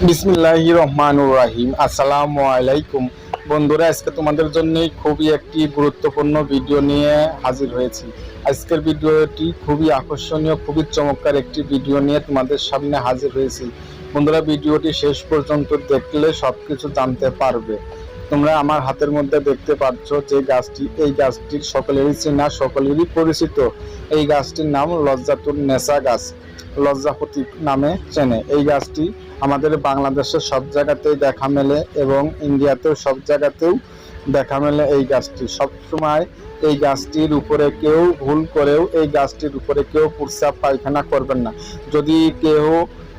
বিসমিল্লাহির রহমানুর রহিম। আসসালামু আলাইকুম বন্ধুরা, আজকে তোমাদের জন্য খুবই একটি গুরুত্বপূর্ণ ভিডিও নিয়ে হাজির হয়েছি। আজকের ভিডিওটি খুবই আকর্ষণীয়, খুবই চমৎকার একটি ভিডিও নিয়ে তোমাদের সামনে হাজির হয়েছি। বন্ধুরা, ভিডিওটি শেষ পর্যন্ত দেখলে সবকিছু জানতে পারবে। তোমরা আমার হাতের মধ্যে দেখতে পাচ্ছ যে গাছটি, এই গাছটির সকলেরই চেনা, সকলেরই পরিচিত। এই গাছটির নাম লজ্জাতুন নেসা গাছ, লজ্জাপতি নামে চেনে। এই গাছটি আমাদের বাংলাদেশের সব জায়গাতেই দেখা মেলে এবং ইন্ডিয়াতেও সব জায়গাতেও দেখা মেলে। এই গাছটি সবসময়, এই গাছটির উপরে কেউ ভুল করেও এই গাছটির উপরে কেউ প্রস্রাব পায়খানা করবেন না। যদি কেউ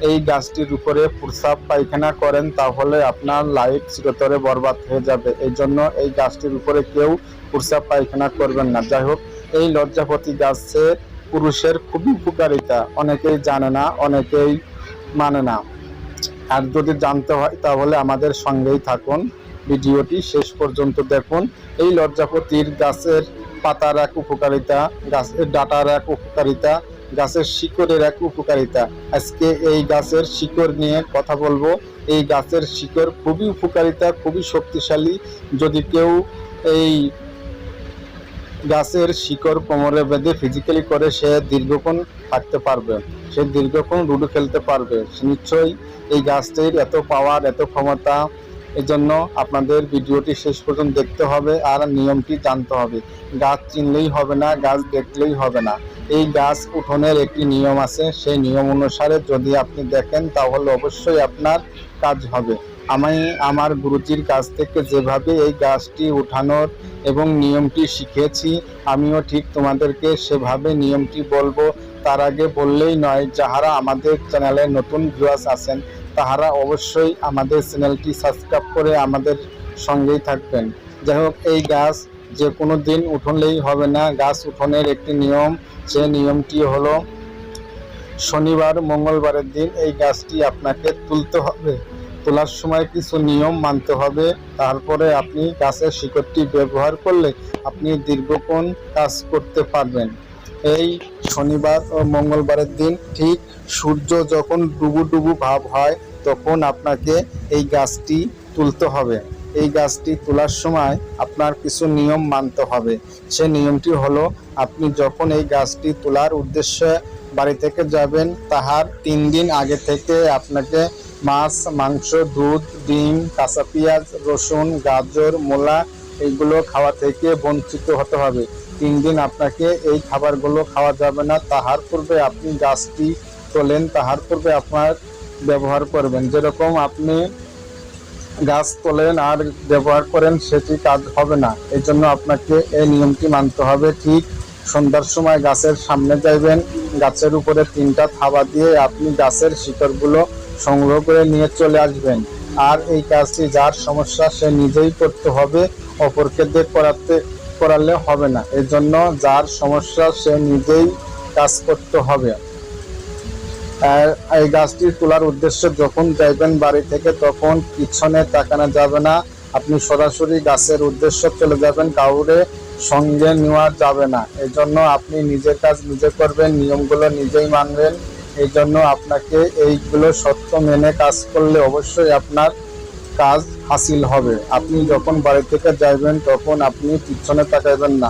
এই গাছটির উপরে প্রস্রাব পায়খানা করেন তাহলে আপনার লাইফ চিরতরে বরবাদ হয়ে যাবে। এই জন্য এই গাছটির উপরে কেউ প্রস্রাব পায়খানা করবেন না। যাই হোক, এই লজ্জাপতি গাছে পুরুষের খুবই উপকারিতা অনেকেই জানে না, অনেকেই মানে না। আর যদি জানতে হয় তাহলে আমাদের সঙ্গেই থাকুন, ভিডিওটি শেষ পর্যন্ত দেখুন। এই লজ্জাপতির গাছের পাতার এক উপকারিতা, গাছের ডাঁটার এক উপকারিতা, গাছের শিকড়ের এক উপকারিতা। আজকে এই গাছের শিকড় নিয়ে কথা বলবো। এই গাছের শিকড় খুবই উপকারিতা, খুবই শক্তিশালী। যদি কেউ এই গাছের শিকড় কোমরে বেঁধে ফিজিক্যালি করে, সে দীর্ঘক্ষণ থাকতে পারবে, সে দীর্ঘক্ষণ লুডো খেলতে পারবে। নিশ্চয়ই এই গাছটির এত পাওয়ার, এত ক্ষমতা। এই জন্য আপনাদের ভিডিওটি শেষ পর্যন্ত দেখতে হবে আর নিয়মটি জানতে হবে। গাছ চিনলেই হবে না, গাছ দেখলেই হবে না। এই গাছ উঠোনের একটি নিয়ম আছে, সেই নিয়ম অনুসারে যদি আপনি দেখেন তাহলে অবশ্যই আপনার কাজ হবে। আমি আমার গুরুজির কাছ থেকে যেভাবে এই গাছটি উঠানোর এবং নিয়মটি শিখেছি, আমিও ঠিক তোমাদেরকে সেভাবে নিয়মটি বলবো। তার আগে বললেই নয়, যাহারা আমাদের চ্যানেলে নতুন ভিউয়ার্স আছেন তাহারা অবশ্যই আমাদের চ্যানেলটি সাবস্ক্রাইব করে আমাদের সঙ্গেই থাকবেন। যাই হোক, এই গাছ যে কোনো দিন উঠলেই হবে না। গাছ উঠোনের একটি নিয়ম, সে নিয়মটি হলো শনিবার মঙ্গলবারের দিন এই গাছটি আপনাকে তুলতে হবে। তোলার সময় কিছু নিয়ম মানতে হবে, তারপরে আপনি গাছের শিকড়টি ব্যবহার করলে আপনি দীর্ঘক্ষণ কাজ করতে পারবেন। এই শনিবার ও মঙ্গলবারের দিন ঠিক সূর্য যখন ডুবু ডুবু ভাব হয় তখন আপনাকে এই গাছটি তুলতে হবে। এই গাছটি তোলার সময় আপনার কিছু নিয়ম মানতে হবে। সে নিয়মটি হলো, আপনি যখন এই গাছটি তোলার উদ্দেশ্যে বাড়ি থেকে যাবেন তাহার 3 দিন আগে থেকে আপনাকে মাছ, মাংস, দুধ, ডিম, কাঁচা পেঁয়াজ, রসুন, গাজর, মূলা এইগুলো খাওয়া থেকে বঞ্চিত হতে হবে। 3 দিন আপনাকে এই খাবারগুলো খাওয়া যাবে না। তাহার পূর্বে আপনি গাছটি তোলেন, তাহার পূর্বে আপনার ব্যবহার করবেন। যেরকম আপনি গাছ তোলেন আর ব্যবহার করেন সেটি কাজ হবে না। এই জন্য আপনাকে এই নিয়মটি মানতে হবে। ঠিক সন্ধ্যার সময় গাছের সামনে যাইবেন, গাছের উপরে 3টা থাবা দিয়ে আপনি গাছের শিকড়গুলো সংগ্রহ করে নিয়ে চলে আসবেন। আর এই কাজটি যার সমস্যা সে নিজেই করতে হবে, অপরকে দিয়ে করালে হবে না। এই জন্য যার সমস্যা সে নিজেই কাজ করতে হবে। এই গাছটি তোলার উদ্দেশ্যে যখন যাইবেন বাড়ি থেকে তখন পিছনে তাকানো যাবে না। আপনি সরাসরি গাছের উদ্দেশ্যে চলে যাবেন, কাউরে সঙ্গে নেওয়া যাবে না। এই জন্য আপনি নিজের কাজ নিজে করবেন, নিয়মগুলো নিজেই মানবেন। এই জন্য আপনাকে এইগুলো সত্য মেনে কাজ করলে অবশ্যই আপনার কাজ হাসিল হবে। আপনি যখন বাড়ি থেকে যাইবেন তখন আপনি পিছনে তাকাইবেন না,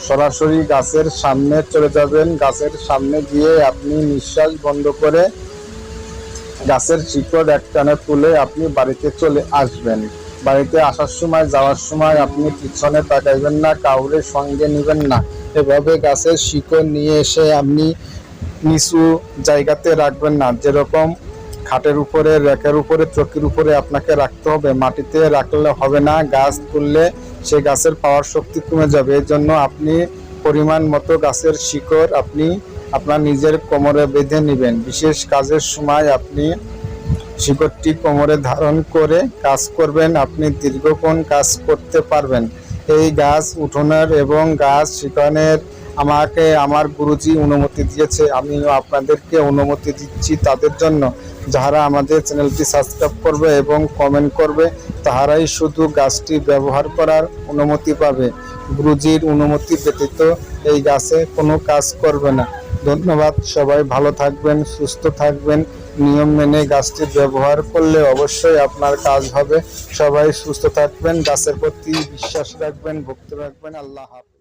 সরাসরি গাছের সামনে চলে যাবেন। গাছের সামনে গিয়ে আপনি নিঃশ্বাস বন্ধ করে গাছের শিকড় একটানে তুলে আপনি বাড়িতে চলে আসবেন। বাড়িতে আসার সময়, যাওয়ার সময় আপনি পিছনে তাকাইবেন না, কাউরে সঙ্গে নেবেন না। এভাবে গাছের শিকড় নিয়ে এসে আপনি নিচু জায়গাতে রাখবেন না। যেরকম খাটের উপরে, র্যাকের উপরে, চৌকির উপরে আপনাকে রাখতে হবে, মাটিতে রাখলে হবে না। গাছ তুললে সে গাছের পাওয়ার শক্তি কমে যাবে। এই জন্য আপনি পরিমাণ মতো গাছের শিকড় আপনি আপনার নিজের কোমরে বেঁধে নেবেন। বিশেষ কাজের সময় আপনি শিকড়টি কোমরে ধারণ করে কাজ করবেন, আপনি দীর্ঘক্ষণ কাজ করতে পারবেন। এই গাছ উঠোনের এবং গাছ শিকড়ের আমাকে আমার গুরুজি অনুমতি দিয়েছে, আমিও আপনাদেরকে অনুমতি দিচ্ছি। তাদের জন্য যারা আমাদের চ্যানেলটি সাবস্ক্রাইব করবে এবং কমেন্ট করবে তাহারাই শুধু গাছটি ব্যবহার করার অনুমতি পাবে। গুরুজির অনুমতি ব্যতীত এই গাছে কোনো কাজ করবে না। ধন্যবাদ। সবাই ভালো থাকবেন, সুস্থ থাকবেন, নিয়ম মেনে গাছটি ব্যবহার করলে অবশ্যই আপনার কাজ হবে। সবাই সুস্থ থাকবেন, গাছের প্রতি বিশ্বাস রাখবেন, ভক্তি রাখবেন। আল্লাহ হাফেজ।